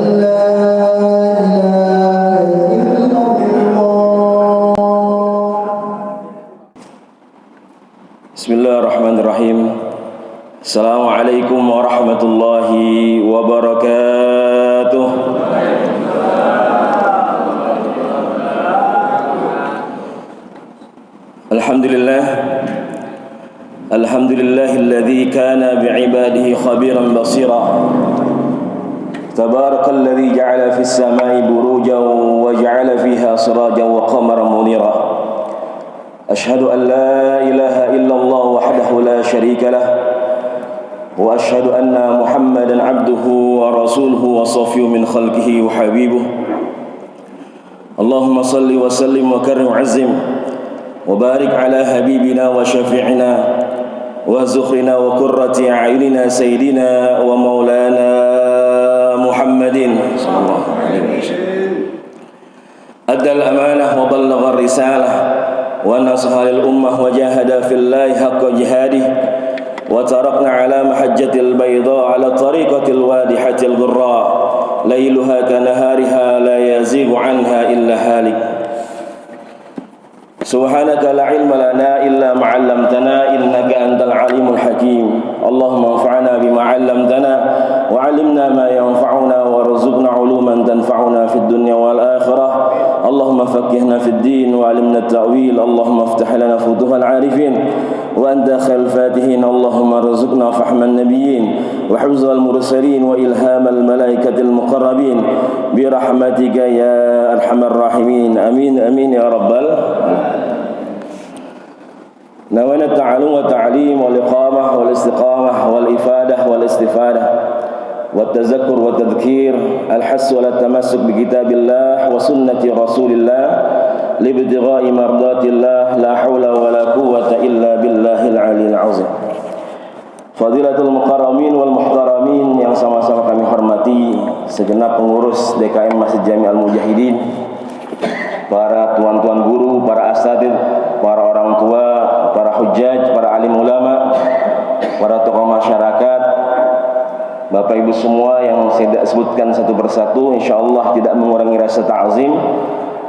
Bismillahirrahmanirrahim. Assalamualaikum warahmatullahi wabarakatuh. Alhamdulillah. Alhamdulillahilladzi kana bi'ibadihi khabiran basira. Tabarakalladzi ja'ala fis samai burujan wa ja'ala fiha sirajan wa qamaran munira. Ashhadu an la ilaha illallah wahdahu la syarika lah wa ashhadu anna Muhammadan abduhu wa rasuluhu wa safiyuhu min khalqihi wa habibuh. Allahumma salli wa sallim wa karim wa azim wa barik ala habibina wa syafi'ina wa zukhrina wa qurrati a'yunina sayyidina wa maulana Muhammadin sallallahu alaihi wasallam. Adda al-amanah wa ballagha ar-risalah wa nasaha lil ummah wa jahada fillahi haqqa jihadih wa tarakna ala mahajjatil bayda ala tariqatil wadihatil ghurra lailuha kanahariha la yazigu anha illa halik. Subhanaka la ilma lana illa ma 'allamtana innaka antal alimul hakim. Allahumma anfa'na bima 'allamtana wa 'allimna ma yanfa'una warzuqna 'uluman tanfa'una fid dunya wal akhirah. Allahumma faqqihna fid din wa 'allimna at-ta'wil. Allahumma iftah lana futuhal 'arifin wa anta khairul fatihin. Allahumma arzuqna fahman nabiyyin wa hifzal mursalin wa ilhamal malaikatil muqarrabin bi rahmatika ya arhamar rahimin. Amin amin ya rabbal alamin. Nawana ta'alum wa ta'lim wal iqamah wal istiqamah wal ifadah wal istifadah wat tazakkur wa tadhkir al hass wal tamassuk bi kitabillah wa sunnati rasulillah li ibtigha'i mardatillah la haula wa la quwwata illa billahil aliyil azim. Fadilatul mukarramin wal muhtaramin yang sama-sama kami hormati, segenap pengurus DKM Masjid Jami Al-Mujahidin, para tuan-tuan guru, para asatidz, para orang tua, para hujjaj, para alim ulama, para tokoh masyarakat, Bapak Ibu semua yang saya tidak sebutkan satu persatu, insyaallah tidak mengurangi rasa ta'zim,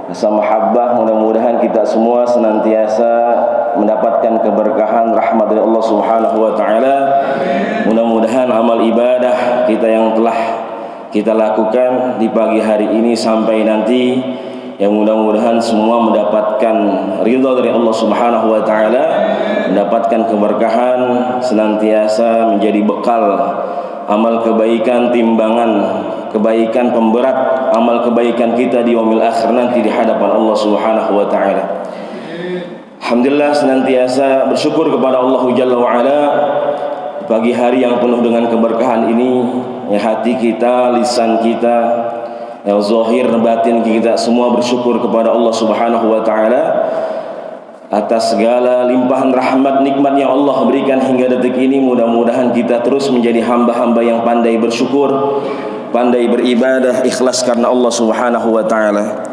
rasa mahabbah. Mudah-mudahan kita semua senantiasa mendapatkan keberkahan rahmat dari Allah Subhanahu wa taala. Mudah-mudahan amal ibadah kita yang telah kita lakukan di pagi hari ini sampai nanti, yang mudah-mudahan semua mendapatkan ridha dari Allah Subhanahu wa taala, mendapatkan keberkahan, senantiasa menjadi bekal amal kebaikan, timbangan kebaikan pemberat amal kebaikan kita di yaumil akhir nanti di hadapan Allah Subhanahu wa taala. Alhamdulillah, senantiasa bersyukur kepada Allah Jalla wa ala pagi hari yang penuh dengan keberkahan ini, ya, hati kita, lisan kita, yang zahir batin kita semua bersyukur kepada Allah Subhanahu wa taala atas segala limpahan rahmat nikmat yang Allah berikan hingga detik ini. Mudah-mudahan kita terus menjadi hamba-hamba yang pandai bersyukur, pandai beribadah ikhlas karena Allah Subhanahu wa taala.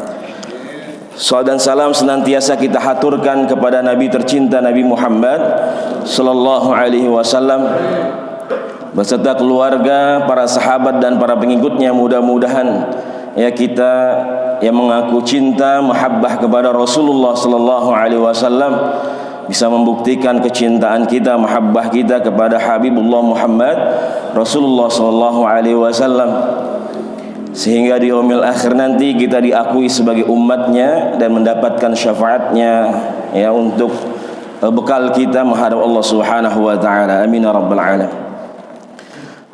Salawat dan salam senantiasa kita haturkan kepada Nabi tercinta Nabi Muhammad sallallahu alaihi wasallam beserta keluarga, para sahabat dan para pengikutnya. Mudah-mudahan ya kita yang mengaku cinta mahabbah kepada Rasulullah sallallahu alaihi wasallam bisa membuktikan kecintaan kita, mahabbah kita kepada Habibullah Muhammad Rasulullah sallallahu alaihi wasallam, sehingga di yaumil akhir nanti kita diakui sebagai umatnya dan mendapatkan syafaatnya, ya, untuk bekal kita menghadap Allah Subhanahu wa taala. Amin ya rabbal alamin.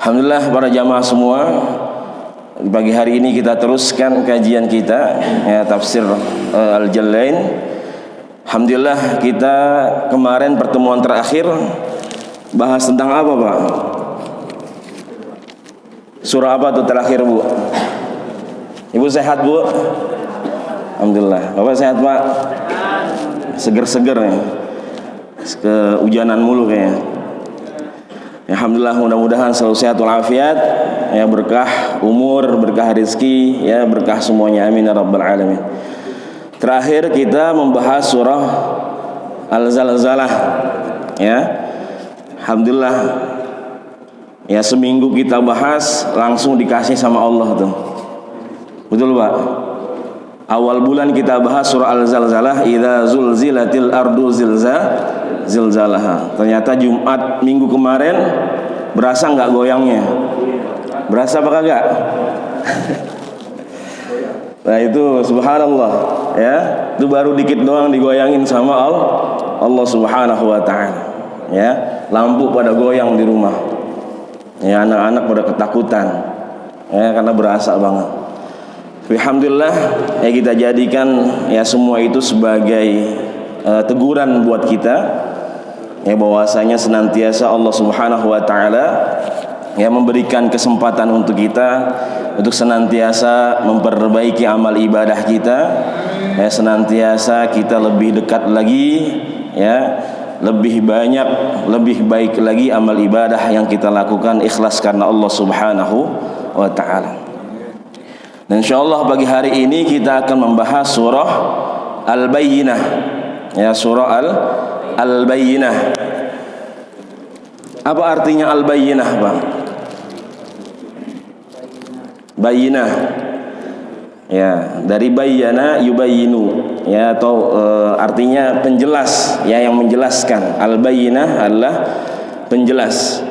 Alhamdulillah para jamaah semua, di pagi hari ini kita teruskan kajian kita, ya, tafsir Al-Jalain. Alhamdulillah, kita kemarin pertemuan terakhir bahas tentang apa, Pak? Surah apa tuh terakhir, Bu? Ibu sehat, Bu? Alhamdulillah. Bapak sehat, Pak? Seger-seger nih. Kehujanan mulu kayaknya. Ya, alhamdulillah, mudah-mudahan selalu sehat walafiat, ya, berkah umur, berkah rezeki, ya, berkah semuanya. Amin ya rabbal alamin. Terakhir kita membahas surah Al-Zalzalah, ya. Alhamdulillah, ya, seminggu kita bahas langsung dikasih sama Allah tuh. Betul Pak? Awal bulan kita bahas surah Al-Zalzalah, idza zulzilatil ardu zilzalaha. Ternyata Jumat minggu kemarin berasa nggak goyangnya? Berasa apa kagak? Nah itu subhanallah ya, itu baru dikit doang digoyangin sama Allah Subhanahu wa taala. Ya, lampu pada goyang di rumah. Ya, anak-anak pada ketakutan. Ya, karena berasa banget. Alhamdulillah ya, kita jadikan ya semua itu sebagai teguran buat kita ya, bahwasanya senantiasa Allah Subhanahu wa taala ya memberikan kesempatan untuk kita untuk senantiasa memperbaiki amal ibadah kita ya, senantiasa kita lebih dekat lagi ya, lebih banyak, lebih baik lagi amal ibadah yang kita lakukan ikhlas karena Allah Subhanahu wa taala. Dan insyaallah pagi hari ini kita akan membahas surah Al-Bayyinah ya, surah Al-Bayyinah. Apa artinya Al-Bayyinah, Bang? Bayyinah ya, dari bayyana yubayyinu ya, atau artinya penjelas ya, yang menjelaskan. Al-Bayyinah adalah penjelas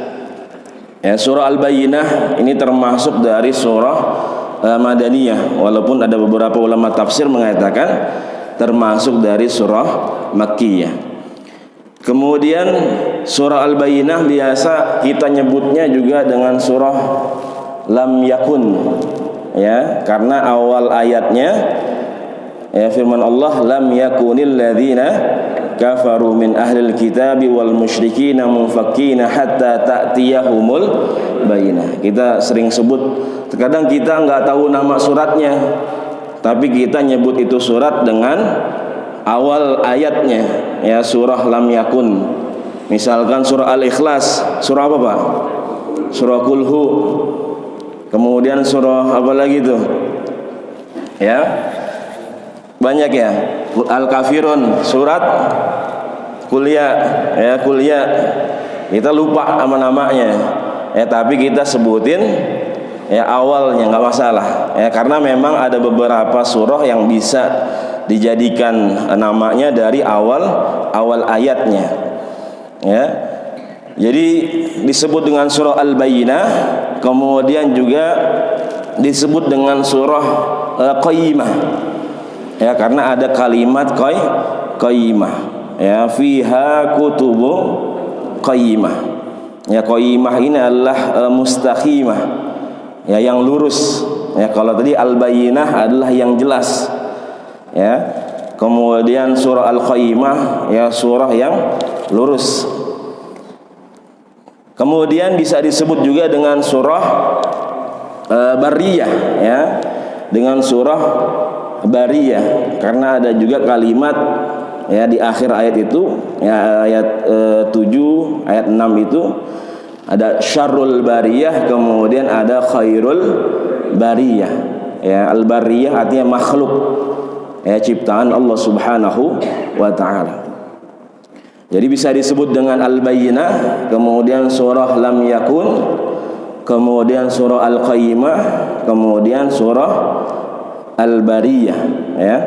ya. Surah Al-Bayyinah ini termasuk dari surah Madaniyah, walaupun ada beberapa ulama tafsir mengatakan termasuk dari surah Makkiyah. Kemudian surah Al-Bayyinah biasa kita nyebutnya juga dengan surah Lam Yakun ya, karena awal ayatnya ya firman Allah, lam yakunil ladzina kafaru min ahlil kitabi wal musyrikina munfakkina hatta ta'tiyahumul bayyinah. Kita sering sebut, terkadang kita nggak tahu nama suratnya, tapi kita nyebut itu surat dengan awal ayatnya ya, surah Lam Yakun. Misalkan surah Al-Ikhlas, surah apa Pak? Surah Kulhu. Kemudian surah apa lagi tuh? Ya, banyak ya. Al-Kafirun, surat kuliah ya, kuliah. Kita lupa nama-namanya ya, tapi kita sebutin ya awalnya, nggak masalah ya, karena memang ada beberapa surah yang bisa dijadikan namanya dari awal ayatnya ya. Jadi disebut dengan surah Al-Bayyinah, kemudian juga disebut dengan surah Qayyimah ya, karena ada kalimat Qayyimah ya, fiha kutubu Qayyimah ya. Qayyimah ini adalah mustaqimah ya, yang lurus ya. Kalau tadi Al-Bayyinah adalah yang jelas ya, kemudian surah Al-Qayyimah ya, surah yang lurus. Kemudian bisa disebut juga dengan surah Bariyah ya, dengan surah Bariyah, karena ada juga kalimat ya di akhir ayat itu ya, ayat 7 ayat 6 itu ada syarrul bariyah, kemudian ada khairul bariyah ya. Al-bariyah artinya makhluk ya, ciptaan Allah Subhanahu wa taala. Jadi bisa disebut dengan Al-Bayyinah, kemudian surah Lam Yakun, kemudian surah Al-Qayyimah, kemudian surah Al-Bariyah ya.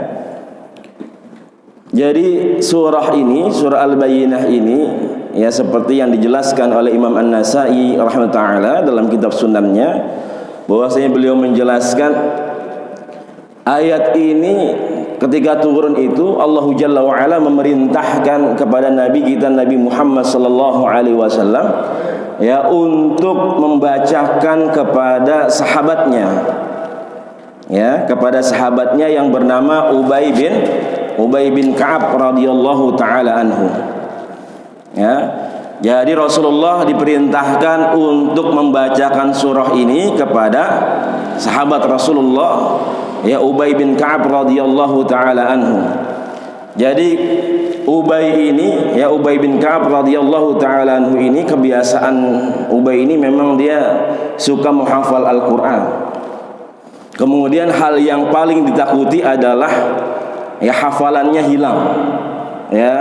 Jadi surah ini, surah Al-Bayyinah ini ya, seperti yang dijelaskan oleh Imam An-Nasai rahimahullah dalam kitab Sunannya, bahwasanya beliau menjelaskan ayat ini ketika turun itu Allah Jalla wa Ala memerintahkan kepada Nabi kita Nabi Muhammad sallallahu alaihi wasallam ya, untuk membacakan kepada sahabatnya ya, kepada sahabatnya yang bernama Ubay bin Ka'ab radhiyallahu taala anhu ya. Jadi Rasulullah diperintahkan untuk membacakan surah ini kepada sahabat Rasulullah ya, Ubay bin Ka'ab radhiyallahu taala anhu. Jadi Ubay ini ya, Ubay bin Ka'ab radhiyallahu taala anhu ini, kebiasaan Ubay ini memang dia suka menghafal Al-Qur'an. Kemudian hal yang paling ditakuti adalah ya, hafalannya hilang. Ya,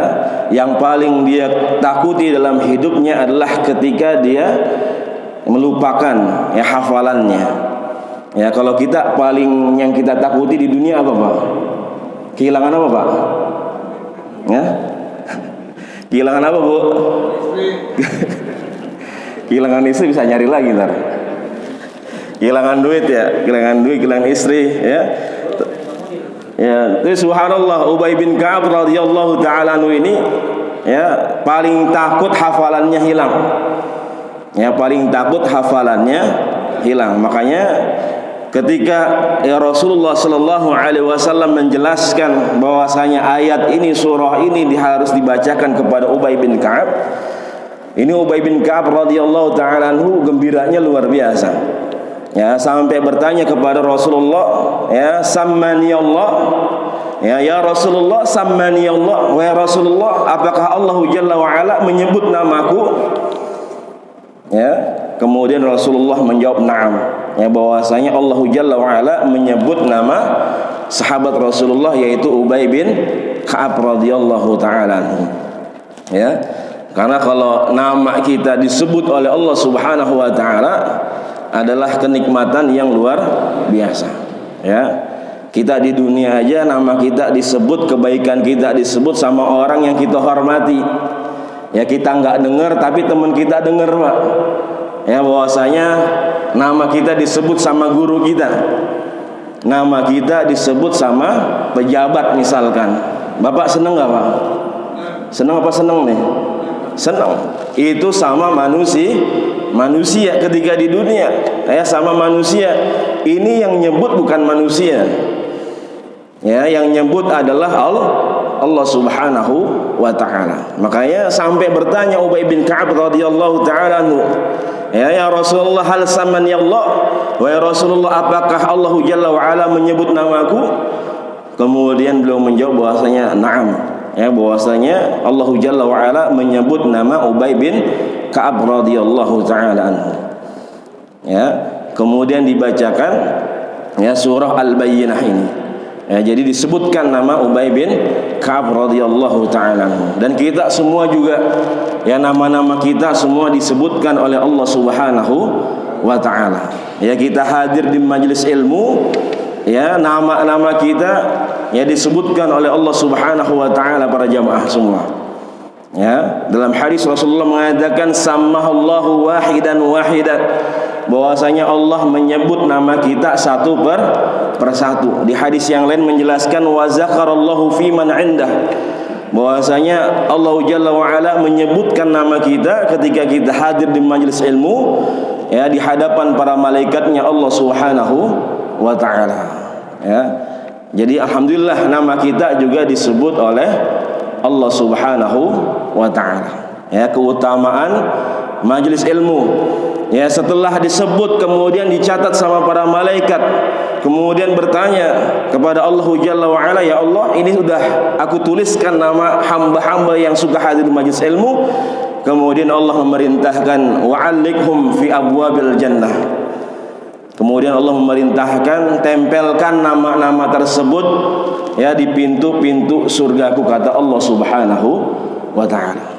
yang paling dia takuti dalam hidupnya adalah ketika dia melupakan ya hafalannya. Ya, kalau kita paling yang kita takuti di dunia apa, Pak? Kehilangan apa, Pak? Ya? Kehilangan apa, Bu? Kehilangan istri bisa nyari lagi ntar. Kehilangan duit ya, kehilangan istri ya. Ya, itu subhanallah, Ubay bin Ka'ab radhiyallahu taala anhu ini ya paling takut hafalannya hilang. Ya, paling takut hafalannya hilang. Makanya ketika ya Rasulullah sallallahu alaihi wasallam menjelaskan bahwasanya ayat ini, surah ini harus dibacakan kepada Ubay bin Ka'ab. Ini Ubay bin Ka'ab radhiyallahu taala anhu gembiranya luar biasa. Ya, sampai bertanya kepada Rasulullah, ya, sammani Allah. Ya Rasulullah, sammani Allah. Wahai Rasulullah, apakah Allah Jalla wa Ala menyebut namaku? Ya, kemudian Rasulullah menjawab na'am. Ya, bahwasanya Allah Jalla wa Ala menyebut nama sahabat Rasulullah yaitu Ubay bin Ka'ab radhiyallahu taala anhu. Ya. Karena kalau nama kita disebut oleh Allah Subhanahu wa taala adalah kenikmatan yang luar biasa. Ya. Kita di dunia aja nama kita disebut, kebaikan kita disebut sama orang yang kita hormati. Ya, kita nggak dengar tapi teman kita dengar, Pak. Ya, bahwasanya nama kita disebut sama guru kita. Nama kita disebut sama pejabat misalkan. Bapak seneng nggak, Pak? Seneng apa seneng nih? Senang. Itu sama manusia ketika di dunia, ya, sama manusia. Ini yang nyebut bukan manusia. Ya, yang nyebut adalah Allah Subhanahu wa taala. Makanya sampai bertanya Ubay bin Ka'ab radhiyallahu taala anhu, ya Rasulullah, hal samani Allah? Wahai Rasulullah, apakah Allah Jalla wa Ala menyebut namaku? Kemudian beliau menjawab bahwasanya na'am. Ya, bahwasanya Allah Jalla wa Ala menyebut nama Ubay bin Ka'ab radhiyallahu taala anhu. Ya, kemudian dibacakan ya surah Al-Bayyinah ini. Ya, jadi disebutkan nama Ubay bin Ka'ab radhiyallahu taala anhu. Dan kita semua juga ya, nama-nama kita semua disebutkan oleh Allah Subhanahu wa taala. Ya, kita hadir di majelis ilmu, ya, nama-nama kita ya disebutkan oleh Allah Subhanahu wa taala para jamaah semua. Ya, dalam hadis Rasulullah mengatakan sammahallahu wahidan wahidan, bahwasanya Allah menyebut nama kita satu per satu. Di hadis yang lain menjelaskan wa zakarallahu fi man indah, bahwasanya Allah Jalla wa Ala menyebutkan nama kita ketika kita hadir di majelis ilmu, ya, di hadapan para malaikatnya Allah Subhanahu wa taala. Ya. Jadi alhamdulillah nama kita juga disebut oleh Allah Subhanahu wa taala. Ya, keutamaan majelis ilmu. Ya, setelah disebut kemudian dicatat sama para malaikat. Kemudian bertanya kepada Allah Jalla wa Ala, ya Allah, ini sudah aku tuliskan nama hamba-hamba yang suka hadir di majelis ilmu. Kemudian Allah memerintahkan wa'allikhum fi abwabil jannah. Kemudian Allah memerintahkan tempelkan nama-nama tersebut ya di pintu-pintu surgaku, kata Allah Subhanahu wa taala.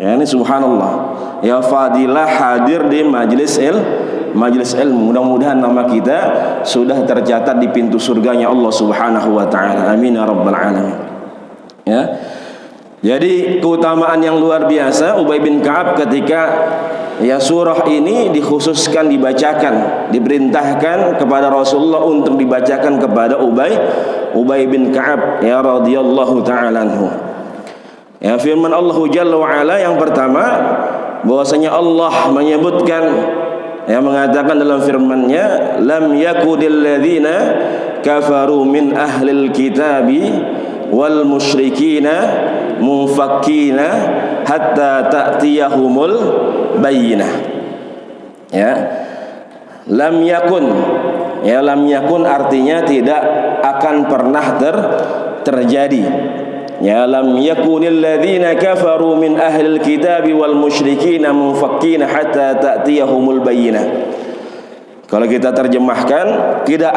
Ya, ini subhanallah. Ya, fadilah hadir di majelis ilmu. Mudah-mudahan nama kita sudah tercatat di pintu surganya Allah Subhanahu wa taala. Amin ya rabbal alamin. Ya. Jadi keutamaan yang luar biasa Ubay bin Ka'ab ketika ya surah ini dikhususkan dibacakan, diperintahkan kepada Rasulullah untuk dibacakan kepada Ubay bin Ka'ab ya radhiyallahu taala anhu. Ya, firman Allah Jalla wa Ala yang pertama bahwasanya Allah menyebutkan, ya, mengatakan dalam firman-Nya, lam yakudil ladzina kafaru min ahlil kitabi wal musyrikina munfakkina hatta ta'tiyahumul bayyinah. Ya, lam yakun. Ya, lam yakun artinya tidak akan pernah terjadi. Ya, lam yakunil ladzina kafaru min ahlil kitabi wal musyrikina munfakkina hatta ta'tiyahumul bayyinah. Kalau kita terjemahkan, tidak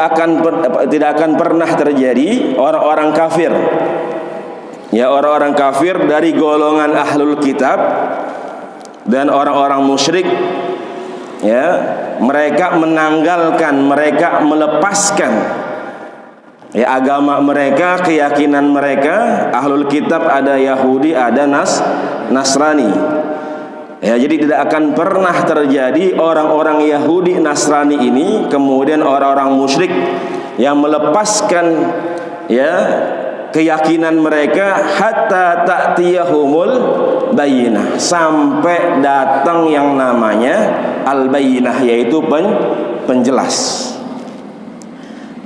akan pernah terjadi orang-orang kafir. Ya, orang-orang kafir dari golongan ahlul kitab dan orang-orang musyrik, ya, mereka menanggalkan, mereka melepaskan ya agama mereka, keyakinan mereka. Ahlul kitab ada Yahudi, ada Nasrani. Ya, jadi tidak akan pernah terjadi orang-orang Yahudi Nasrani ini kemudian orang-orang musyrik yang melepaskan ya keyakinan mereka hatta ta'tiyahumul bayyinah, sampai datang yang namanya al-bayyinah, yaitu penjelas.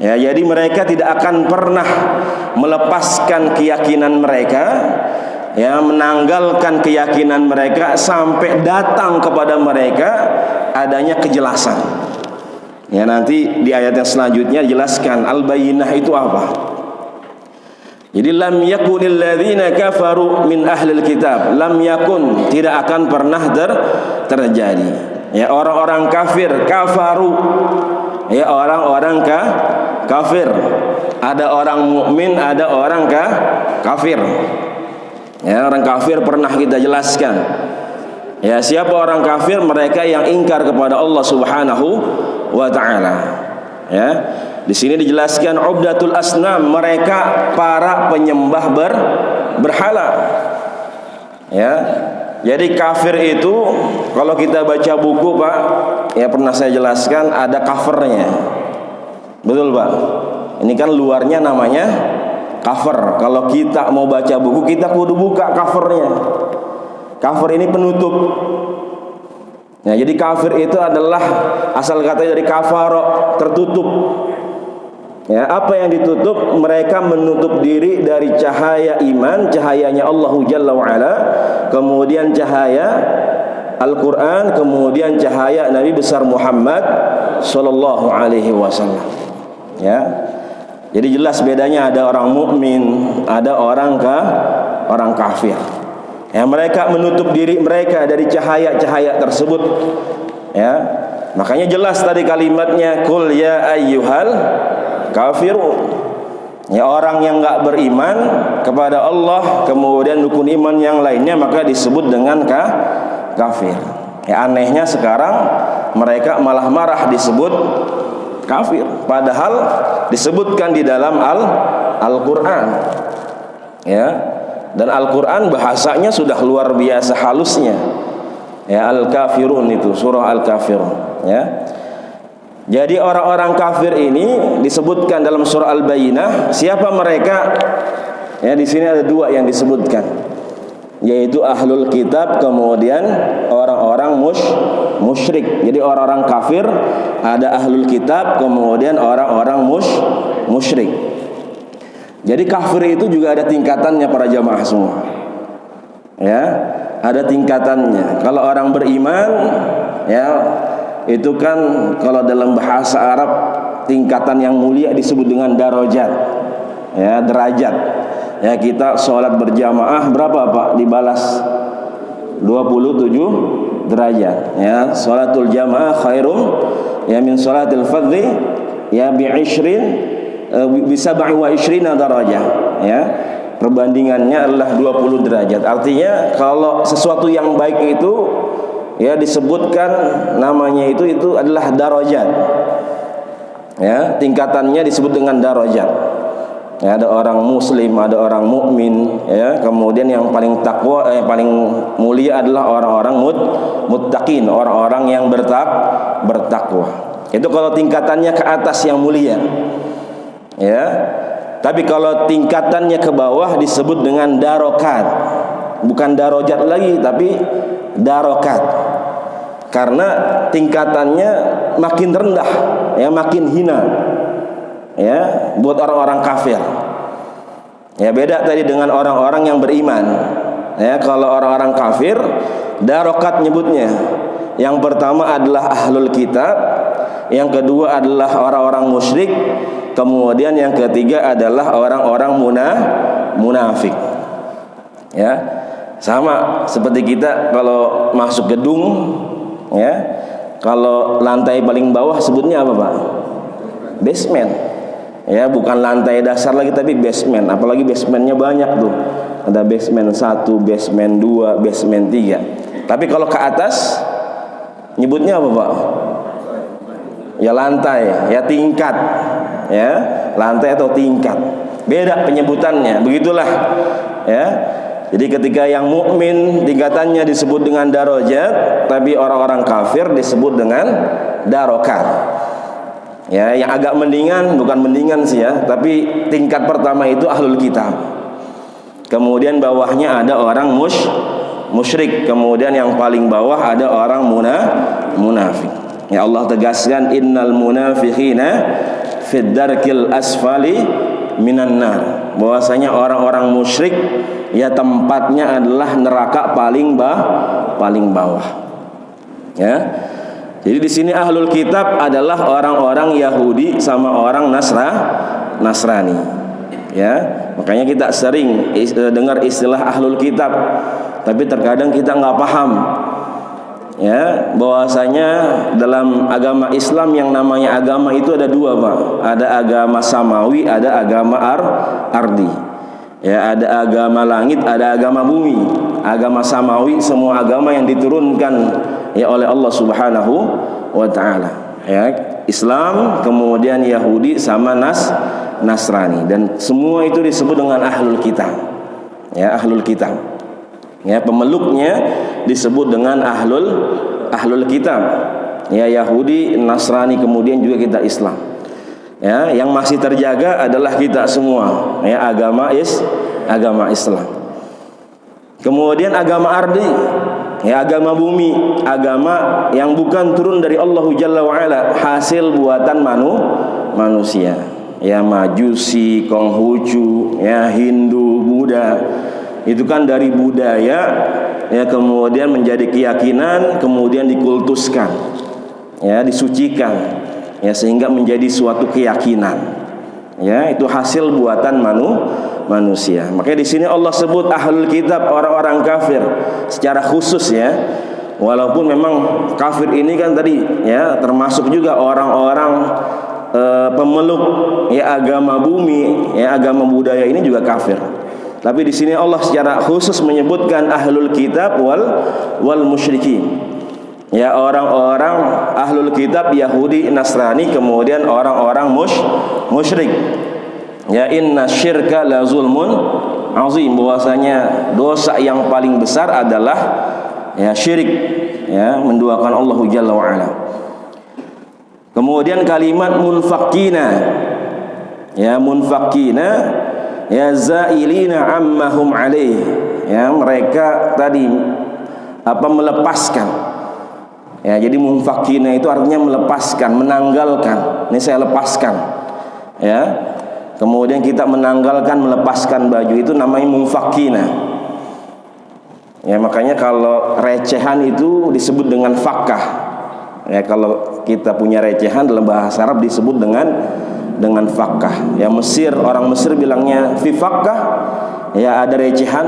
Ya, jadi mereka tidak akan pernah melepaskan keyakinan mereka, ya, menanggalkan keyakinan mereka sampai datang kepada mereka adanya kejelasan. Ya, nanti di ayat yang selanjutnya jelaskan al-bayyinah itu apa. Jadi lam yakunil ladzina kafaru min ahlil kitab, lam yakun, tidak akan pernah terjadi. Ya, orang-orang kafir, kafaru. Ya, orang-orang kafir. Ada orang mukmin, ada orang kafir. Ya, orang kafir pernah kita jelaskan. Ya, siapa orang kafir? Mereka yang ingkar kepada Allah Subhanahu wa taala. Ya. Di sini dijelaskan ubdatul asnam, mereka para penyembah berhala. Ya. Jadi kafir itu kalau kita baca buku, Pak, ya pernah saya jelaskan ada covernya. Betul, Pak? Ini kan luarnya namanya cover. Kalau kita mau baca buku, kita kudu buka covernya. Cover ini penutup. Nah, jadi kafir itu adalah asal katanya dari kafaro, tertutup. Ya, apa yang ditutup? Mereka menutup diri dari cahaya iman, cahayanya Allah Jalla wa Ala, kemudian cahaya Al-Quran, kemudian cahaya Nabi besar Muhammad Sallallahu Alaihi Wasallam. Ya, jadi jelas bedanya, ada orang mukmin, ada orang kafir. Ya, mereka menutup diri mereka dari cahaya-cahaya tersebut. Ya, makanya jelas tadi kalimatnya qul ya ayyuhal kafirun. Ya, orang yang enggak beriman kepada Allah kemudian rukun iman yang lainnya maka disebut dengan kafir. Ya, anehnya sekarang mereka malah marah disebut kafir, padahal disebutkan di dalam Al-Qur'an. Ya. Dan Al-Qur'an bahasanya sudah luar biasa halusnya. Ya, Al-Kafirun itu surah Al-Kafirun, ya. Jadi orang-orang kafir ini disebutkan dalam surah Al-Bayyinah. Siapa mereka? Ya, di sini ada dua yang disebutkan, yaitu ahlul kitab, kemudian orang-orang musyrik. Jadi orang-orang kafir, ada ahlul kitab, kemudian orang-orang musyrik. Jadi kafir itu juga ada tingkatannya para jamaah semua. Ya, ada tingkatannya. Kalau orang beriman, ya, itu kan kalau dalam bahasa Arab tingkatan yang mulia disebut dengan darajat. Ya, derajat. Ya, kita sholat berjamaah berapa, Pak? Dibalas 27 derajat. Ya, sholatul jamaah khairum ya min sholatil fardhi ya bi 20 bisa 27 derajat. Ya, perbandingannya adalah 20 derajat. Artinya kalau sesuatu yang baik itu ya disebutkan namanya itu adalah darajat. Ya, tingkatannya disebut dengan darajat. Ya, ada orang muslim, ada orang mukmin, ya. Kemudian yang paling takwa, paling mulia adalah orang-orang muttaqin, orang-orang yang bertakwa. Itu kalau tingkatannya ke atas yang mulia. Ya. Tapi kalau tingkatannya ke bawah disebut dengan darokat. Bukan darajat lagi, tapi darokat. Karena tingkatannya makin rendah, ya, makin hina. Ya, buat orang-orang kafir. Ya, beda tadi dengan orang-orang yang beriman. Ya, kalau orang-orang kafir, darokat nyebutnya. Yang pertama adalah ahlul kitab, yang kedua adalah orang-orang musyrik, kemudian yang ketiga adalah orang-orang munafik. Ya, sama seperti kita kalau masuk gedung, ya, kalau lantai paling bawah sebutnya apa, Pak? Basement. Ya, bukan lantai dasar lagi tapi basement. Apalagi basementnya banyak tuh. Ada basement 1, basement 2, basement 3. Tapi kalau ke atas nyebutnya apa, Pak? Ya lantai, ya tingkat, ya lantai atau tingkat. Beda penyebutannya, begitulah. Ya. Jadi ketika yang mukmin tingkatannya disebut dengan darajat, tapi orang-orang kafir disebut dengan darokat. Ya, yang agak mendingan, bukan mendingan sih ya, tapi tingkat pertama itu ahlul kitab. Kemudian bawahnya ada orang musyrik. Kemudian yang paling bawah ada orang munafik. Ya Allah tegaskan innal munafiqina fid darkil asfali minan nar. Bahwasanya orang-orang musyrik ya tempatnya adalah neraka paling bawah. Ya. Jadi di sini ahlul kitab adalah orang-orang Yahudi sama orang Nasrani. Ya, makanya kita sering dengar istilah ahlul kitab, tapi terkadang kita nggak paham. Ya, bahwasanya dalam agama Islam yang namanya agama itu ada dua, Pak. Ada agama samawi, ada agama ardi. Ya, ada agama langit, ada agama bumi. Agama samawi semua agama yang diturunkan ya oleh Allah Subhanahu wa taala. Ya, Islam, kemudian Yahudi sama Nasrani, dan semua itu disebut dengan ahlul kitab. Ya, ahlul kitab. Ya, pemeluknya disebut dengan ahlul kitab. Ya, Yahudi, Nasrani, kemudian juga kita Islam. Ya, yang masih terjaga adalah kita semua. Ya, agama Islam. Kemudian agama ardi, ya agama bumi, agama yang bukan turun dari Allah Jalla wa Ala, hasil buatan manusia. Ya, Majusi, Konghucu, ya Hindu, Buddha. Itu kan dari budaya ya, kemudian menjadi keyakinan, kemudian dikultuskan, ya disucikan, ya sehingga menjadi suatu keyakinan. Ya, itu hasil buatan manusia. Makanya di sini Allah sebut ahlul kitab, orang-orang kafir secara khusus ya. Walaupun memang kafir ini kan tadi ya termasuk juga orang-orang pemeluk ya agama bumi, ya agama budaya ini juga kafir. Tapi di sini Allah secara khusus menyebutkan ahlul kitab wal musyrikin. Ya, orang-orang ahlul kitab Yahudi, Nasrani, kemudian orang-orang musyrik. Ya, inna syirka la zulmun azim. Bahwasanya dosa yang paling besar adalah ya syirik, ya menduakan Allah Jalla wa Ala. Kemudian kalimat munfakina. Ya, munfakina ya zailina ammahum alaih. Ya, mereka tadi melepaskan. Ya, jadi munfakina itu artinya melepaskan, menanggalkan. Ini saya lepaskan. Ya. Kemudian kita menanggalkan, melepaskan baju itu namanya munfakina. Ya, makanya kalau recehan itu disebut dengan fakkah. Ya, kalau kita punya recehan dalam bahasa Arab disebut dengan fakkah. Ya, Mesir, orang Mesir bilangnya fi fakkah. Ya, ada recehan.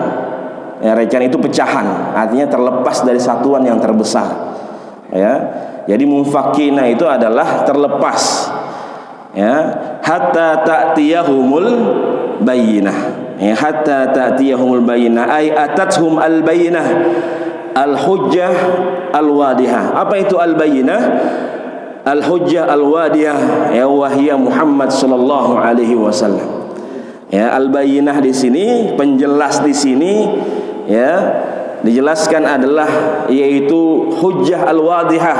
Ya, recehan itu pecahan, artinya terlepas dari satuan yang terbesar. Ya, jadi munfakina itu adalah terlepas. Ya, hatta ta'tiyahumul bayyinah. Ya, hatta ta'tiyahumul bayyinah ay atathum al bayyinah al hujjah al wadihah. Apa itu al bayyinah? Al hujjah al wadihah ya wahia Muhammad sallallahu alaihi wasallam. Ya, al bayyinah di sini, penjelas di sini ya dijelaskan adalah yaitu hujjah al wadihah.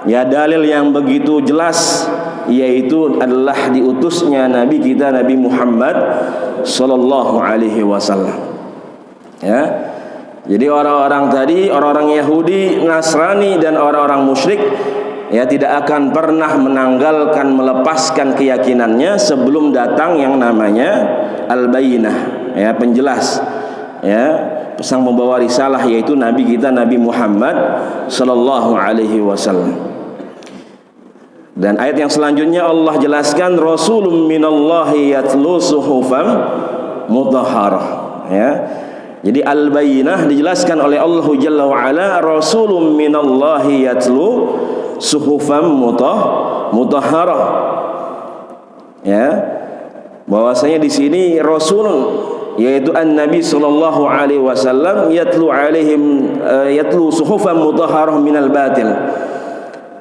Ya, dalil yang begitu jelas, yaitu adalah diutusnya Nabi kita Nabi Muhammad sallallahu alaihi wasallam. Ya. Jadi orang-orang tadi, orang-orang Yahudi, Nasrani dan orang-orang musyrik ya tidak akan pernah menanggalkan, melepaskan keyakinannya sebelum datang yang namanya al-bayyinah, ya penjelas. Ya, sang membawa risalah yaitu Nabi kita Nabi Muhammad sallallahu alaihi wasallam. Dan ayat yang selanjutnya Allah jelaskan rasulun minallahi yatlu suhufan mutahharah. Ya. Jadi al-bayyinah dijelaskan oleh Allah Jalla wa Ala, rasulun minallahi yatlu suhufan mutahharah. Ya. Bahwasanya di sini rasulun yaitu an-nabi sallallahu alaihi wasallam yatlu alaihim yatlu suhufan mutahharah minal batil.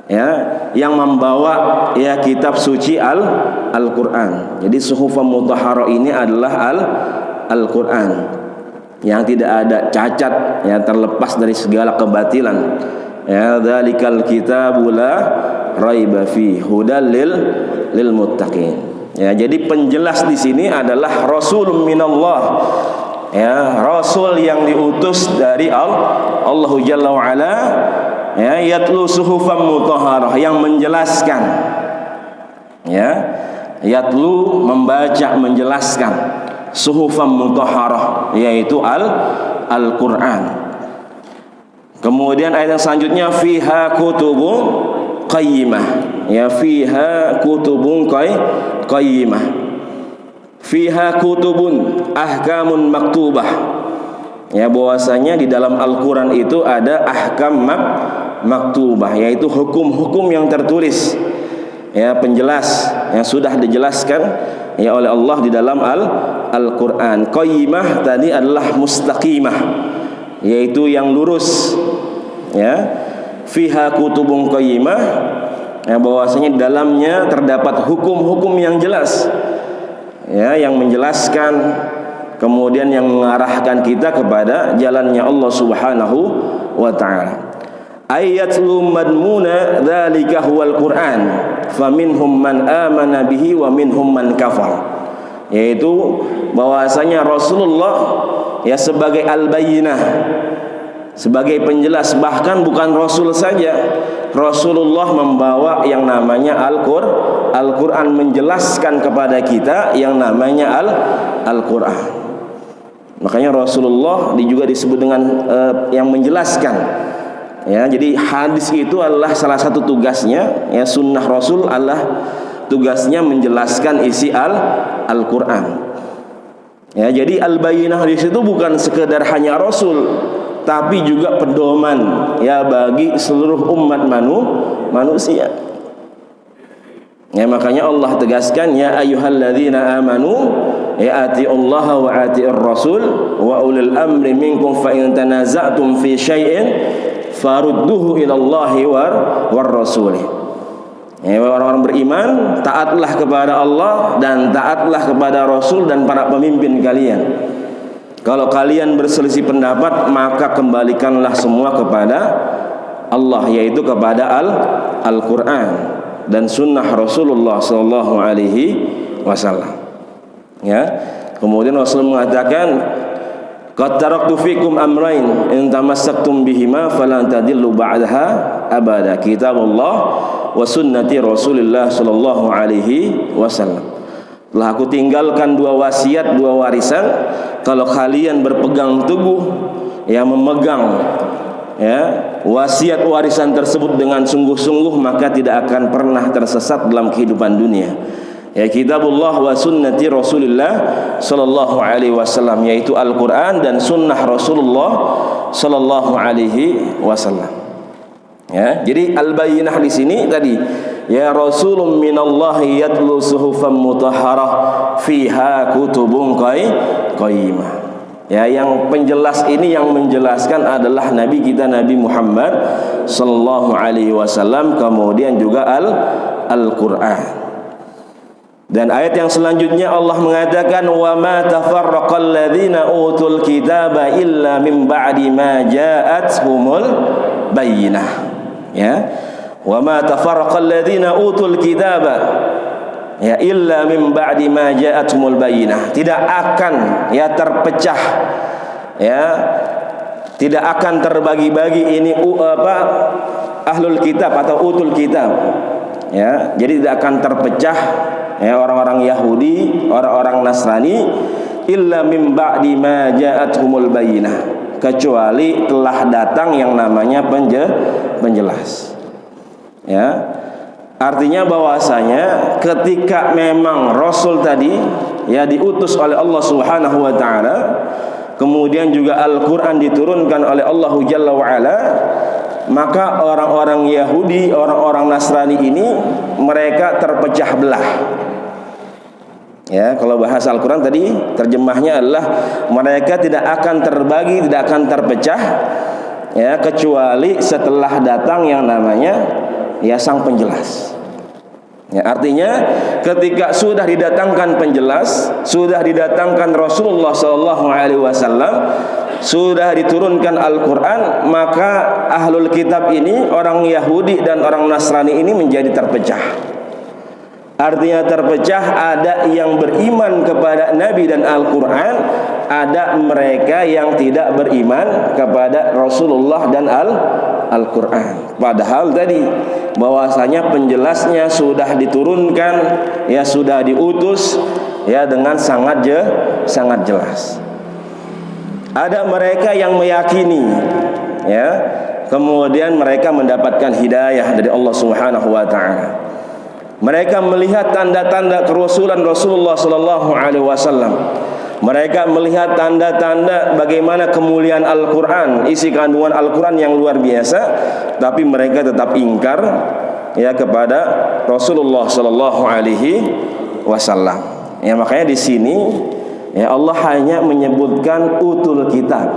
ya, yang membawa ya kitab suci Al-Qur'an. Jadi suhufan mutahharah ini adalah Al-Qur'an yang tidak ada cacat, ya, terlepas dari segala kebatilan. Ya, dzalikal kitabu la raiba fi hudal lil muttaqin. Ya, jadi penjelas di sini adalah rasulun minallah. Ya, rasul yang diutus dari Allah Jalla wa Ala, ya, yatlu suhufan mutahharah, yang menjelaskan, ya, yatlu membaca, menjelaskan, suhufan mutahharah, yaitu Al-Qur'an. Kemudian ayat yang selanjutnya, fiha kutubun qayyimah, ya, fiha kutubun qayyimah, fiha kutubun ahkamun maktubah, ya, bahwasanya di dalam Al-Qur'an itu ada ahkam maktubah, yaitu hukum-hukum yang tertulis, ya, penjelas yang sudah dijelaskan ya oleh Allah di dalam Al-Qur'an. Qayyimah tadi adalah mustaqimah, yaitu yang lurus, ya. Fiha kutubun qayyimah, ya, bahwasanya di dalamnya terdapat hukum-hukum yang jelas, ya, yang menjelaskan, kemudian yang mengarahkan kita kepada jalannya Allah Subhanahu wa ta'ala. Ayatul madmuna dzalika huwal Qur'an faminhum man amana bihi wa minhum man kafar, yaitu bahwasanya Rasulullah ya sebagai al-bayyinah, sebagai penjelas, bahkan bukan Rasul saja, Rasulullah membawa yang namanya Al-Qur'an, menjelaskan kepada kita yang namanya Al-Qur'an. Makanya Rasulullah juga disebut dengan yang menjelaskan. Ya, jadi hadis itu adalah salah satu tugasnya, ya, sunnah Rasul adalah tugasnya menjelaskan isi Al-Qur'an. Ya, jadi al-bayyinah di situ bukan sekedar hanya Rasul, tapi juga pedoman, ya, bagi seluruh umat manusia. Ya, makanya Allah tegaskan, ya ayyuhalladzina amanu ya atiullaha wa atiur rasul wa ulil amri minkum fa in tanaza'tum fi syai'in farudduhu ilallahi war rasul. Ya, orang-orang beriman, taatlah kepada Allah dan taatlah kepada Rasul dan para pemimpin kalian. Kalau kalian berselisih pendapat, maka kembalikanlah semua kepada Allah, yaitu kepada Al-Qur'an dan sunnah Rasulullah sallallahu alaihi wasallam. Ya. Kemudian Rasul mengatakan, qad taraktu fikum amrain in tamassaktum bihima falan tadillu ba'daha abada, kitabullah wa sunnati Rasulillah sallallahu alaihi wasallam. Telah aku tinggalkan dua wasiat, dua warisan, kalau kalian berpegang teguh, ya, memegang, ya, wasiat warisan tersebut dengan sungguh-sungguh, maka tidak akan pernah tersesat dalam kehidupan dunia. Ya, kitabullah wa sunnati Rasulillah sallallahu alaihi wasallam, yaitu Al-Qur'an dan sunnah Rasulullah sallallahu alaihi wasallam. Ya, jadi al-bayyinah di sini tadi, ya, rasulun minallahi yatlu suhufan mutahharah fiha kutubun qayyimah. Ya, yang penjelas ini, yang menjelaskan adalah Nabi kita, Nabi Muhammad sallallahu alaihi wasallam, kemudian juga Al-Qur'an. Dan ayat yang selanjutnya Allah mengatakan, wa ma tafarraqal ladzina utul kitaba illa min ba'di ma ja'atuhumul bayyinah. Ya, wa ma tafarraqal ladzina utul kitaba, ya, illa min ba'di ma ja'atuhumul bayyinah. Tidak akan, ya, terpecah, ya, tidak akan terbagi-bagi ini ahlul kitab atau utul kitab. Ya, jadi tidak akan terpecah, ya, orang-orang Yahudi, orang-orang Nasrani, illa min ba'di ma ja'atuhumul bayyinah, kecuali telah datang yang namanya penjelas. Ya, artinya bahwasanya ketika memang Rasul tadi, ya, diutus oleh Allah Subhanahu wa ta'ala, kemudian juga Al-Qur'an diturunkan oleh Allah Jalla wa Ala, maka orang-orang Yahudi, orang-orang Nasrani ini mereka terpecah belah. Ya, kalau bahasa Al-Qur'an tadi terjemahnya adalah mereka tidak akan terbagi, tidak akan terpecah, ya, kecuali setelah datang yang namanya ya sang penjelas. Ya, artinya ketika sudah didatangkan penjelas, sudah didatangkan Rasulullah SAW, sudah diturunkan Al-Quran, maka ahlul kitab ini, orang Yahudi dan orang Nasrani ini menjadi terpecah. Artinya terpecah, ada yang beriman kepada Nabi dan Al-Quran, ada mereka yang tidak beriman kepada Rasulullah dan Al-Quran. Padahal tadi bahwasanya penjelasnya sudah diturunkan, ya sudah diutus, ya dengan sangat jelas. Ada mereka yang meyakini, ya, kemudian mereka mendapatkan hidayah dari Allah Subhanahu wa taala. Mereka melihat tanda-tanda kerasulan Rasulullah sallallahu alaihi wasallam. Mereka melihat tanda-tanda bagaimana kemuliaan Al-Quran, isi kandungan Al-Quran yang luar biasa, tapi mereka tetap ingkar, ya, kepada Rasulullah sallallahu alaihi wasallam. Ya, makanya di sini, ya, Allah hanya menyebutkan utul kitab.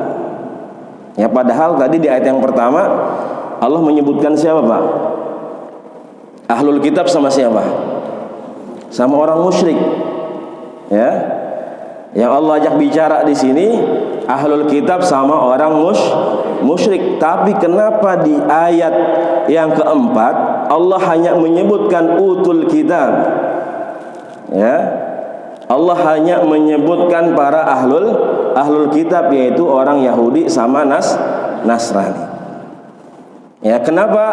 Ya, padahal tadi di ayat yang pertama Allah menyebutkan siapa, Pak? Ahlul kitab sama siapa? Sama orang musyrik. Ya. Yang Allah ajak bicara di sini ahlul kitab sama orang musyrik. Tapi kenapa di ayat yang keempat Allah hanya menyebutkan utul kitab? Ya, Allah hanya menyebutkan para ahlul kitab, yaitu orang Yahudi sama Nasrani. Ya, kenapa?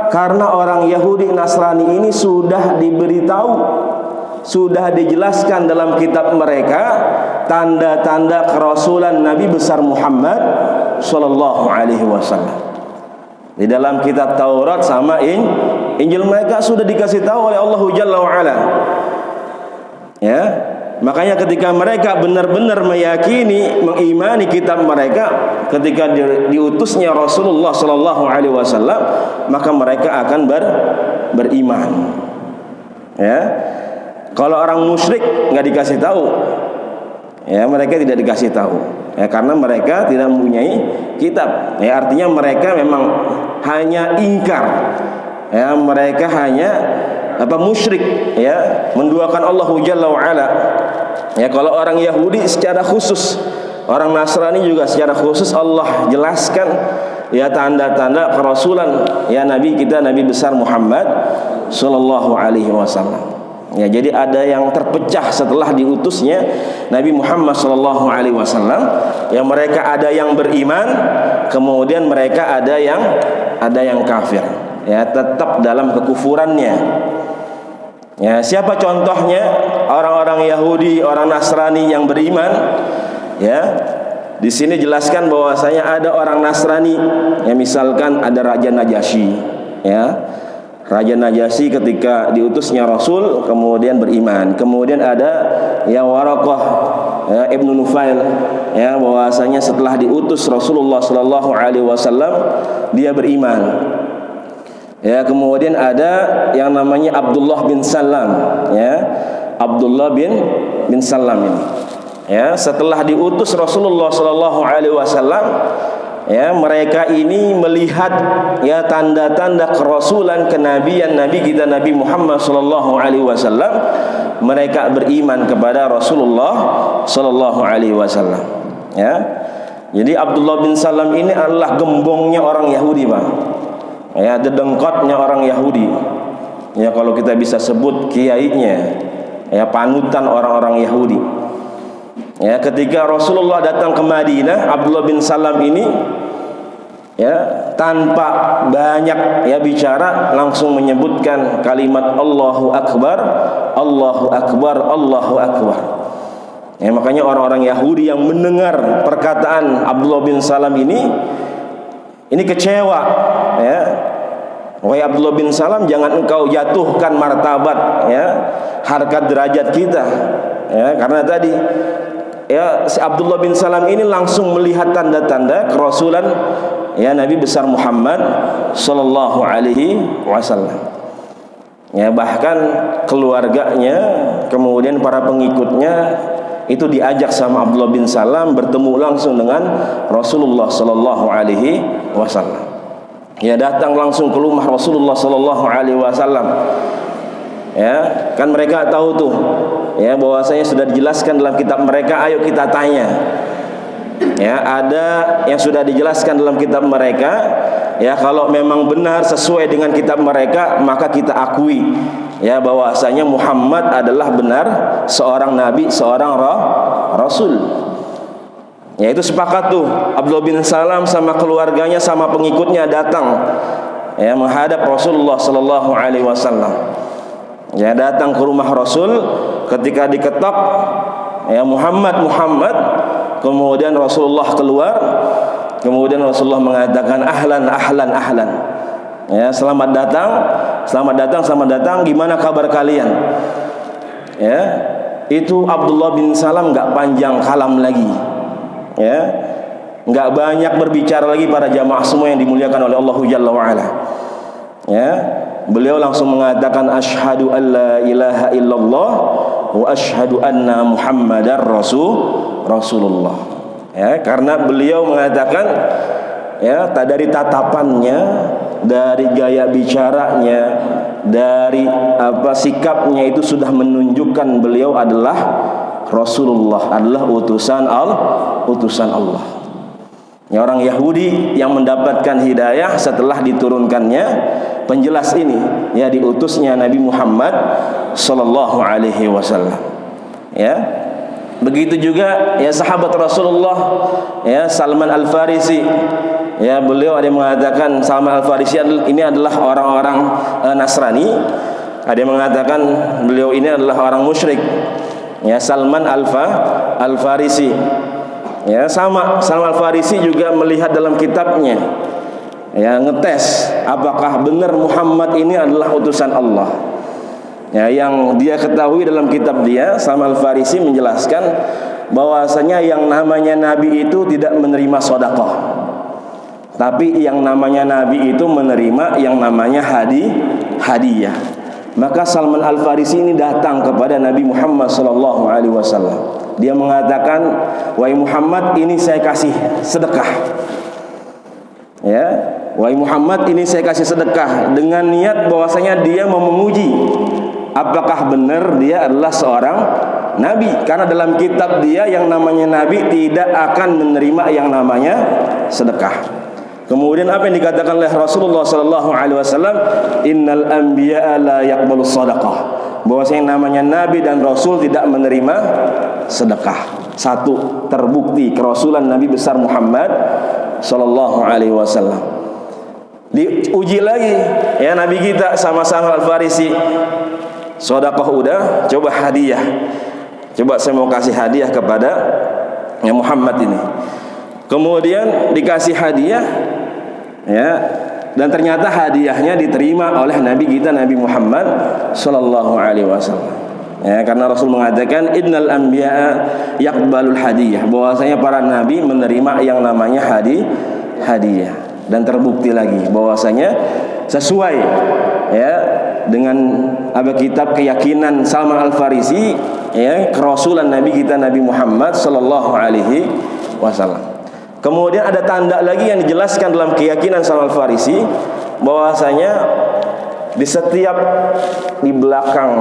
Karena orang Yahudi Nasrani ini sudah diberitahu, sudah dijelaskan dalam kitab mereka tanda-tanda kerasulan Nabi besar Muhammad sallallahu alaihi wasallam. Di dalam kitab Taurat sama Injil mereka sudah dikasih tahu oleh Allah Jalla wa Ala. Ya, makanya ketika mereka benar-benar meyakini, mengimani kitab mereka ketika diutusnya Rasulullah sallallahu alaihi wasallam, maka mereka akan beriman. Ya. Kalau orang musyrik nggak dikasih tahu, ya, mereka tidak dikasih tahu, ya, karena mereka tidak mempunyai kitab. Ya, artinya mereka memang hanya ingkar, ya, mereka hanya musyrik, ya, menduakan Allah Jalla wa Ala. Ya, kalau orang Yahudi secara khusus, orang Nasrani juga secara khusus Allah jelaskan, ya, tanda-tanda kerasulan, ya, Nabi kita, Nabi besar Muhammad sallallahu alaihi wasallam. Ya, jadi ada yang terpecah setelah diutusnya Nabi Muhammad sallallahu alaihi wasallam. Yang mereka ada yang beriman, kemudian mereka ada yang kafir. Ya, tetap dalam kekufurannya. Ya, siapa contohnya? Orang-orang Yahudi, orang Nasrani yang beriman. Ya, di sini jelaskan bahwasanya ada orang Nasrani, ya, misalkan ada Raja Najasyi, ya. Raja Najasyi ketika diutusnya Rasul kemudian beriman. Kemudian ada yang Waraqah, ya, Ibnu Nufail, ya, bahwasanya setelah diutus Rasulullah sallallahu alaihi wasallam dia beriman. Ya, kemudian ada yang namanya Abdullah bin Salam, ya. Abdullah bin Salam ini. Ya, setelah diutus Rasulullah sallallahu alaihi wasallam, ya, mereka ini melihat, ya, tanda-tanda kerasulan kenabian Nabi kita Nabi Muhammad sallallahu alaihi wasallam. Mereka beriman kepada Rasulullah sallallahu alaihi wasallam. Ya. Jadi Abdullah bin Salam ini adalah gembongnya orang Yahudi, Pak. Ya, dedengkotnya orang Yahudi. Ya, kalau kita bisa sebut kiainya, ya, panutan orang-orang Yahudi. Ya, ketika Rasulullah datang ke Madinah, Abdullah bin Salam ini, ya, tanpa banyak, ya, bicara langsung menyebutkan kalimat Allahu Akbar, Allahu Akbar, Allahu Akbar. Ya, makanya orang-orang Yahudi yang mendengar perkataan Abdullah bin Salam ini kecewa, ya. Wahai Abdullah bin Salam, jangan engkau jatuhkan martabat, ya, harkat derajat kita, ya, karena tadi, ya, si Abdullah bin Salam ini langsung melihat tanda-tanda kerasulan, ya, Nabi besar Muhammad sallallahu alaihi wasallam. Ya, bahkan keluarganya, kemudian para pengikutnya itu diajak sama Abdullah bin Salam bertemu langsung dengan Rasulullah sallallahu alaihi wasallam. Ya, datang langsung ke rumah Rasulullah sallallahu alaihi wasallam. Ya, kan mereka tahu tuh ya bahwasanya sudah dijelaskan dalam kitab mereka, ayo kita tanya. Ya, ada yang sudah dijelaskan dalam kitab mereka. Ya, kalau memang benar sesuai dengan kitab mereka, maka kita akui ya bahwasanya Muhammad adalah benar seorang nabi, seorang rasul. Ya, itu sepakat tuh. Abdullah bin Salam sama keluarganya sama pengikutnya datang ya menghadap Rasulullah sallallahu alaihi wasallam. Ya, datang ke rumah Rasul, ketika diketok ya Muhammad, kemudian Rasulullah keluar, kemudian Rasulullah mengatakan ahlan. Ya, selamat datang, gimana kabar kalian? Ya, itu Abdullah bin Salam enggak panjang kalam lagi. Ya, enggak banyak berbicara lagi para jamaah semua yang dimuliakan oleh Allah Jalla wa ala. Ya, beliau langsung mengatakan asyhadu an la ilaha illallah wa asyhadu anna Muhammadar Rasulullah. Ya, karena beliau mengatakan ya, dari tatapannya, dari gaya bicaranya, dari sikapnya itu sudah menunjukkan beliau adalah Rasulullah, adalah utusan Allah. Ya, orang Yahudi yang mendapatkan hidayah setelah diturunkannya penjelas ini, ya diutusnya Nabi Muhammad sallallahu alaihi wasallam. Ya, begitu juga ya sahabat Rasulullah ya Salman Al-Farisi. Ya, beliau ada yang mengatakan Salman Al-Farisi ini adalah orang-orang Nasrani. Ada yang mengatakan beliau ini adalah orang musyrik. Ya, Salman Al-Farisi. Ya, sama Salman Al-Farisi juga melihat dalam kitabnya, ya ngetes apakah benar Muhammad ini adalah utusan Allah. Ya, yang dia ketahui dalam kitab dia, Salman Al-Farisi menjelaskan bahwasanya yang namanya nabi itu tidak menerima sedekah. Tapi yang namanya nabi itu menerima yang namanya hadiah. Maka Salman Al-Farisi ini datang kepada Nabi Muhammad sallallahu alaihi wasallam. Dia mengatakan, "Wahai Muhammad, ini saya kasih sedekah." Ya, "Wahai Muhammad, ini saya kasih sedekah," dengan niat bahwasanya dia mau menguji apakah benar dia adalah seorang nabi. Karena dalam kitab dia yang namanya nabi tidak akan menerima yang namanya sedekah. Kemudian apa yang dikatakan oleh Rasulullah sallallahu alaihi wasallam, "Innal anbiya'a la yaqbalus shadaqah." Bahwasanya yang namanya nabi dan rasul tidak menerima sedekah. Satu, terbukti kerasulan Nabi besar Muhammad sallallahu alaihi wasallam. Diuji lagi ya nabi kita sama-sama Al-Farisi. Sedekah udah, coba hadiah. Coba saya mau kasih hadiah kepada yang Muhammad ini. Kemudian dikasih hadiah ya, dan ternyata hadiahnya diterima oleh Nabi kita Nabi Muhammad sallallahu alaihi wasallam. Ya, karena Rasul mengatakan innal anbiya'a yaqbalul hadiyah, bahwasanya para nabi menerima yang namanya hadiah. Dan terbukti lagi bahwasanya sesuai ya dengan kitab keyakinan Salman Al-Farisi ya kerasulan Nabi kita Nabi Muhammad sallallahu alaihi wasallam. Kemudian ada tanda lagi yang dijelaskan dalam keyakinan Salman Al-Farisi bahwasanya di setiap di belakang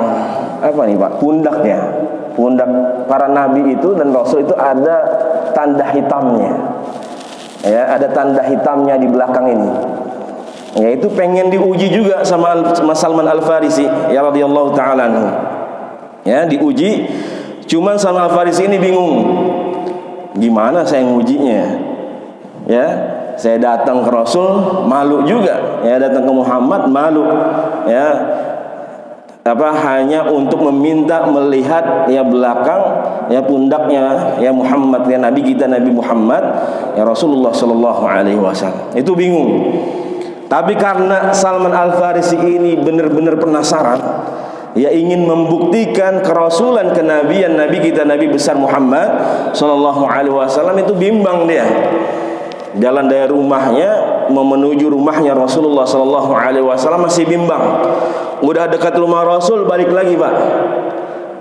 pundak para nabi itu dan rasul itu ada tanda hitamnya. Ya, ada tanda hitamnya di belakang ini. Ya, itu pengen diuji juga sama Salman Al-Farisi ya radhiyallahu taala anhu. Ya, diuji. Cuman Salman Al-Farisi ini bingung. Gimana saya ngujinya? Ya, saya datang ke Rasul malu juga. Ya, datang ke Muhammad malu. Ya, hanya untuk meminta melihat ya belakang ya pundaknya ya Muhammad ya Nabi kita Nabi Muhammad ya Rasulullah sallallahu alaihi wasallam. Itu bingung. Tapi karena Salman Al-Farisi ini benar-benar penasaran, ya ingin membuktikan kerasulan kenabian Nabi kita Nabi besar Muhammad sallallahu alaihi wasallam, itu bimbang dia. Jalan dari rumahnya menuju rumahnya Rasulullah sallallahu alaihi wasallam masih bimbang. Udah dekat rumah Rasul, balik lagi, Pak.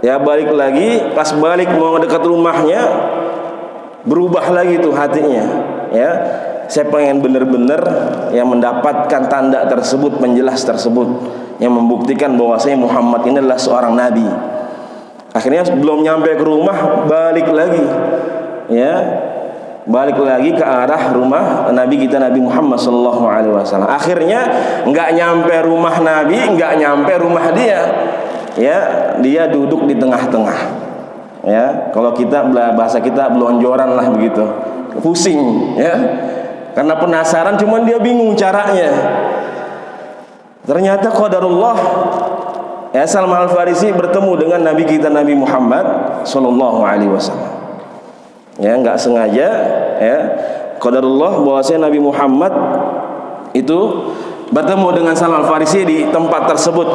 Ya, balik lagi, pas balik mau dekat rumahnya berubah lagi tuh hatinya. Ya. saya pengen benar-benar yang mendapatkan tanda tersebut, penjelas tersebut, yang membuktikan bahwasanya Muhammad ini adalah seorang nabi. Akhirnya belum nyampe ke rumah, balik lagi, ya, balik lagi ke arah rumah Nabi kita Nabi Muhammad sallallahu alaihi wasallam. Akhirnya nggak nyampe rumah Nabi, nggak nyampe rumah dia, ya, dia duduk di tengah-tengah, ya. Kalau kita bahasa kita belonjoran lah begitu, pusing, ya. Karena penasaran, cuman dia bingung caranya. Ternyata qadarullah, ya, Salman Al-Farisi bertemu dengan Nabi kita Nabi Muhammad sallallahu alaihi wasallam. Ya, nggak sengaja, ya, qadarullah bahwasanya Nabi Muhammad itu bertemu dengan Salman Al-Farisi di tempat tersebut.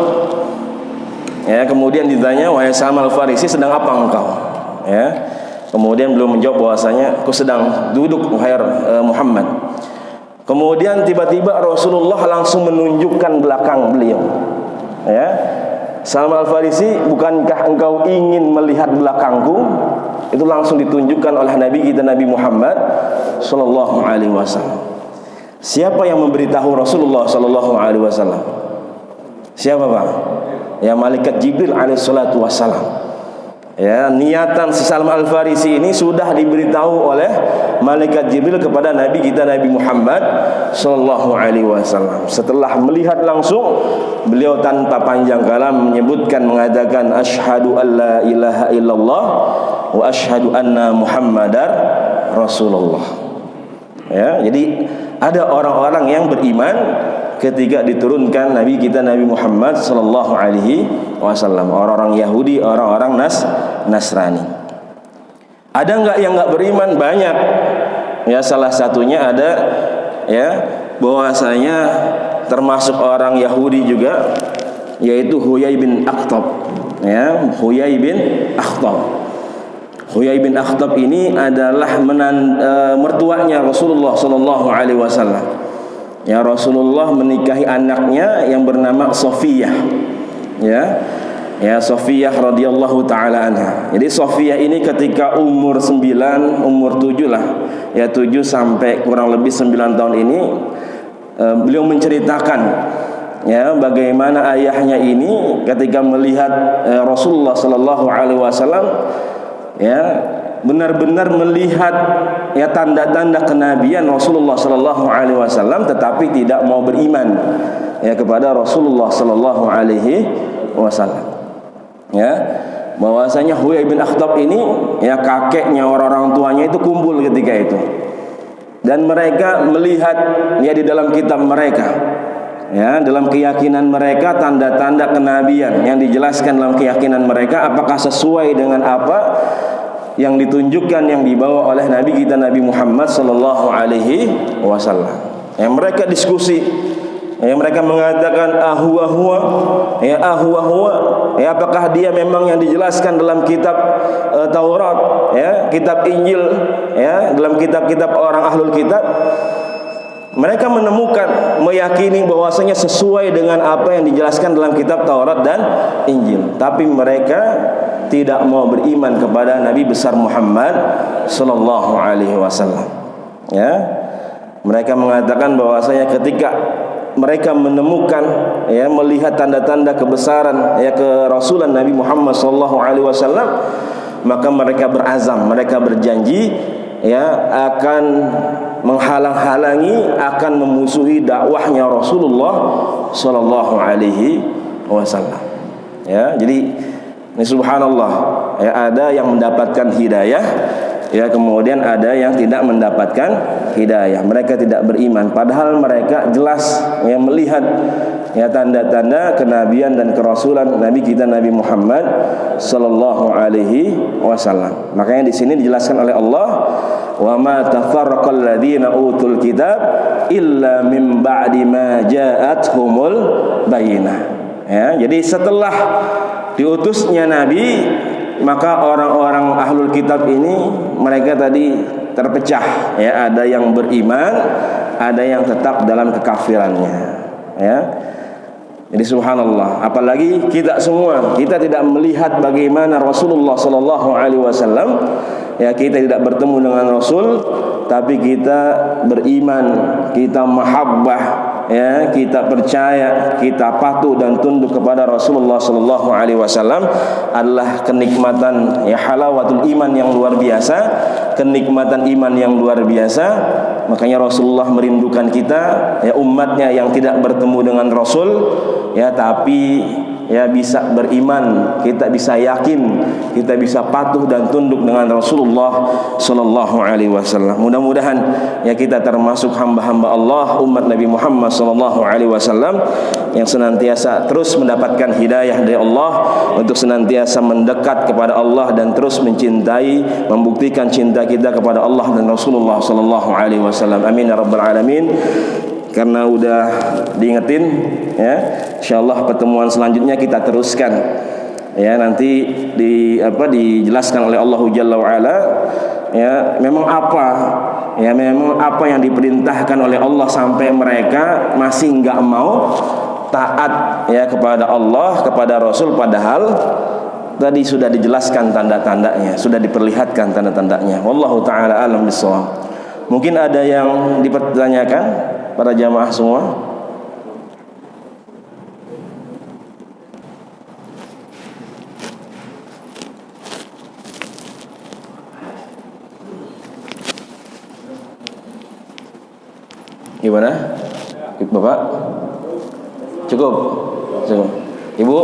Ya, kemudian ditanya, wahai Salman Al-Farisi, sedang apa engkau? Ya, kemudian beliau menjawab bahwasanya aku sedang duduk, wahai Muhammad. Kemudian tiba-tiba Rasulullah langsung menunjukkan belakang beliau. Ya, Salman Al-Farisi, bukankah engkau ingin melihat belakangku? Itu langsung ditunjukkan oleh Nabi kita Nabi Muhammad sallallahu alaihi wasallam. Siapa yang memberitahu Rasulullah sallallahu alaihi wasallam? Siapa, Pak? Ya, malaikat Jibril alaihi salatu wasallam. Ya, niatan si Salman Al-Farisi ini sudah diberitahu oleh malaikat Jibril kepada Nabi kita Nabi Muhammad sallallahu alaihi wasallam. Setelah melihat langsung, beliau tanpa panjang kalam menyebutkan, mengatakan asyhadu alla ilaha illallah wa asyhadu anna Muhammadar Rasulullah. Ya, jadi ada orang-orang yang beriman ketika diturunkan Nabi kita Nabi Muhammad sallallahu alaihi wasallam. Orang-orang Yahudi, orang-orang Nasrani. Ada enggak yang enggak beriman? Banyak. Ya, salah satunya ada, ya, bahwasanya termasuk orang Yahudi juga, yaitu Huyai bin Akhtab. Ya, Huyai bin Akhtab. Huyai bin Akhtab ini adalah mertuanya Rasulullah sallallahu alaihi wasallam. Ya, Rasulullah menikahi anaknya yang bernama Sofiyah. Ya, Sofiyah radhiyallahu taala anha. Jadi Sofiyah ini ketika umur 9, umur 7 lah, ya 7 sampai kurang lebih 9 tahun ini, beliau menceritakan, ya, bagaimana ayahnya ini ketika melihat Rasulullah sallallahu alaihi wasallam, ya, benar-benar melihat, ya, tanda-tanda kenabian Rasulullah sallallahu alaihi wasallam, tetapi tidak mau beriman, ya, kepada Rasulullah sallallahu alaihi wasallam. Ya, bahwasanya Huyai bin Akhtab ini, ya, kakeknya, orang-orang tuanya itu kumpul ketika itu, dan mereka melihat, ya, di dalam kitab mereka, ya, dalam keyakinan mereka, tanda-tanda kenabian yang dijelaskan dalam keyakinan mereka apakah sesuai dengan apa yang ditunjukkan, yang dibawa oleh Nabi kita Nabi Muhammad sallallahu alaihi wasallam. Yang mereka diskusi, ya, mereka mengatakan huwa, ya, huwa, ya, apakah dia memang yang dijelaskan dalam kitab Taurat, ya, kitab Injil, ya, dalam kitab-kitab orang ahlul kitab. Mereka menemukan, meyakini bahwasanya sesuai dengan apa yang dijelaskan dalam kitab Taurat dan Injil, tapi mereka tidak mau beriman kepada Nabi besar Muhammad sallallahu alaihi wasallam. Ya, mereka mengatakan bahwasanya ketika mereka menemukan, ya, melihat tanda-tanda kebesaran, ya, kerasulan Nabi Muhammad sallallahu alaihi wasallam, maka mereka berazam, mereka berjanji, ya, akan menghalang-halangi, akan memusuhi dakwahnya Rasulullah sallallahu alaihi wasallam. Ya, jadi ini subhanallah, ya, ada yang mendapatkan hidayah, ya, kemudian ada yang tidak mendapatkan hidayah. Mereka tidak beriman, padahal mereka jelas, ya, melihat, ya, tanda-tanda kenabian dan kerasulan Nabi kita Nabi Muhammad sallallahu alaihi wasallam. Makanya di sini dijelaskan oleh Allah, wa ma tafarraqal ladzina utul kitab illa min ba'di ma ja'atuhumul bayyinah. Ya, jadi setelah diutusnya Nabi, maka orang-orang ahlul kitab ini mereka tadi terpecah, ya, ada yang beriman, ada yang tetap dalam kekafirannya, ya. Jadi subhanallah, apalagi kita semua, kita tidak melihat bagaimana Rasulullah sallallahu alaihi wasallam, ya, kita tidak bertemu dengan Rasul, tapi kita beriman, kita mahabbah, ya, kita percaya, kita patuh dan tunduk kepada Rasulullah sallallahu alaihi wasallam adalah kenikmatan, ya, halawatul iman yang luar biasa, kenikmatan iman yang luar biasa. Makanya Rasulullah merindukan kita, ya, umatnya yang tidak bertemu dengan Rasul, ya, tapi ya bisa beriman, kita bisa yakin, kita bisa patuh dan tunduk dengan Rasulullah sallallahu alaihi wasallam. Mudah-mudahan ya kita termasuk hamba-hamba Allah, umat Nabi Muhammad sallallahu alaihi wasallam yang senantiasa terus mendapatkan hidayah dari Allah untuk senantiasa mendekat kepada Allah dan terus mencintai, membuktikan cinta kita kepada Allah dan Rasulullah sallallahu alaihi wasallam. Amin ya rabbal alamin. Karena udah diingetin, ya, insyaallah pertemuan selanjutnya kita teruskan, ya, nanti dijelaskan oleh Allah Jalla wa Ala, ya, memang apa yang diperintahkan oleh Allah sampai mereka masih enggak mau taat, ya, kepada Allah, kepada Rasul, padahal tadi sudah dijelaskan tanda-tandanya, sudah diperlihatkan tanda-tandanya. Wallahu taala alam bissawab. Mungkin ada yang dipertanyakan para jamaah semua? Gimana? Bapak? Cukup? Cukup. Ibu?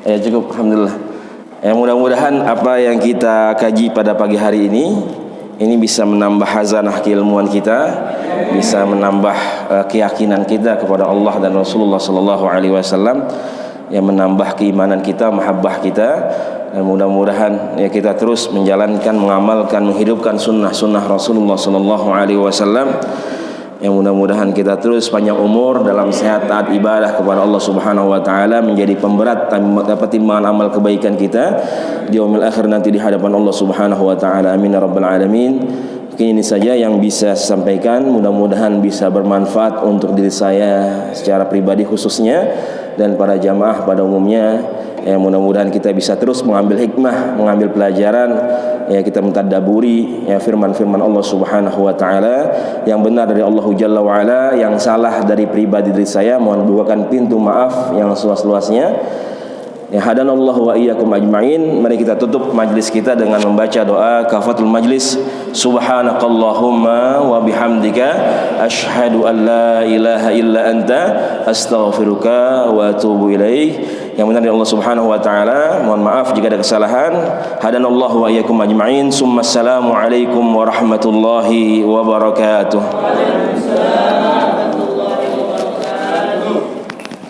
Ya cukup, alhamdulillah. Ya, mudah-mudahan apa yang kita kaji pada pagi hari ini bisa menambah hazanah keilmuan kita, bisa menambah keyakinan kita kepada Allah dan Rasulullah sallallahu alaihi wasallam, yang menambah keimanan kita, mahabbah kita, dan mudah-mudahan ya kita terus menjalankan, mengamalkan, menghidupkan sunnah-sunnah Rasulullah sallallahu alaihi wasallam. Yang mudah-mudahan kita terus panjang umur dalam sehat taat ibadah kepada Allah Subhanahu wa taala, menjadi pemberat dapat timbangan amal kebaikan kita di yaumil akhir nanti di hadapan Allah Subhanahu wa taala. Amin ya rabbal alamin. Mungkin ini saja yang bisa saya sampaikan, mudah-mudahan bisa bermanfaat untuk diri saya secara pribadi khususnya dan para jamaah pada umumnya. Ya, mudah-mudahan kita bisa terus mengambil hikmah, mengambil pelajaran, ya, kita mentadabburi, ya, firman-firman Allah Subhanahu wa taala, yang benar dari Allah Jalla wa Ala, yang salah dari pribadi diri saya mohon bukakan pintu maaf yang seluas-luasnya. Ya, hadanallahu wa iyyakum ajmain. Mari kita tutup majlis kita dengan membaca doa kafatul majlis. Subhanakallahumma wa bihamdika asyhadu an la ilaha illa anta astaghfiruka wa atubu ilaik. Yang benar dari Allah Subhanahu wa taala, mohon maaf jika ada kesalahan. Hadanallahu wa iyyakum ajmain. Assalamu alaikum warahmatullahi wabarakatuh.